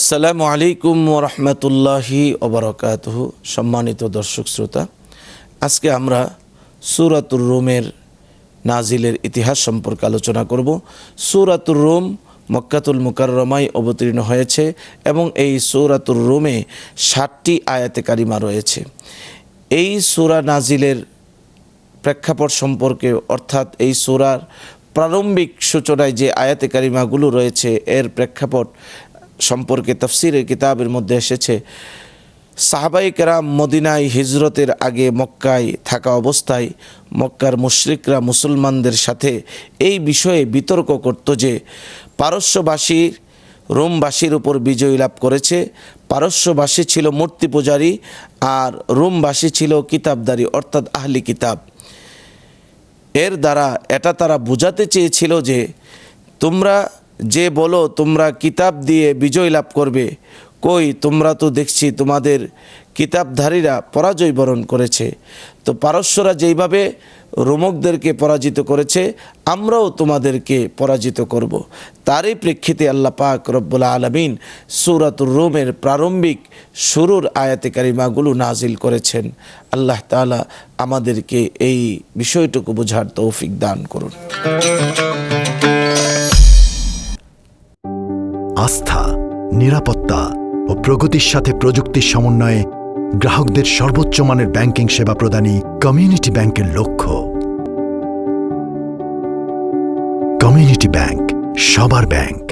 আসসালামু আলাইকুম ওরহমতুল্লাহি ওবরাকাতুহু। সম্মানিত দর্শক শ্রোতা, আজকে আমরা সূরাতুর রুমের নাজিলের ইতিহাস সম্পর্কে আলোচনা করব। সূরাতুর রুম মক্কাতুল মুকাররমায় অবতীর্ণ হয়েছে এবং এই সূরাতুর রুমে 60টি আয়াতে কারিমা রয়েছে। এই সূরা নাজিলের প্রেক্ষাপট সম্পর্কে, অর্থাৎ এই সূরার প্রারম্ভিক সূচনায় যে আয়াতে কারিমাগুলো রয়েছে এর প্রেক্ষাপট সম্পর্কে তাফসীরের কিতাবের মধ্যে এসেছে। সাহাবায়ে কেরাম মদিনায় হিজরতের আগে মক্কায় থাকা অবস্থায় মক্কার মুশরিকরা মুসলমানদের সাথে এই বিষয়ে বিতর্ক করত যে পারস্যবাসী রোমবাসীর উপর বিজয় লাভ করেছে। পারস্যবাসী ছিল মূর্তি পূজারী আর রোমবাসী ছিল কিতাবদারী, অর্থাৎ আহলি কিতাব। এর দ্বারা এটা তারা বোঝাতে চেয়েছিল যে তোমরা যে বলো তোমরা কিতাব দিয়ে বিজয় লাভ করবে, কই তোমরা তো দেখছি তোমাদের কিতাবধারীরা পরাজয় বরণ করেছে। তো পারস্যরা যেইভাবে রোমকদেরকে পরাজিত করেছে আমরাও তোমাদেরকে পরাজিত করব। তারই প্রেক্ষিতে আল্লাহ পাক রব্বুল আলামিন সূরাতুর রুমের প্রারম্ভিক শুরুর আয়াতে কারিমাগুলো নাজিল করেছেন। আল্লাহ তাআলা আমাদেরকে এই বিষয়টুকু বোঝার তৌফিক দান করুন। আস্থা, নিরাপত্তা ও প্রগতির সাথে প্রযুক্তির সমন্বয়ে গ্রাহকদের সর্বোচ্চ মানের ব্যাংকিং সেবা প্রদানই কমিউনিটি ব্যাংকের লক্ষ্য। কমিউনিটি ব্যাংক, সবার ব্যাংক।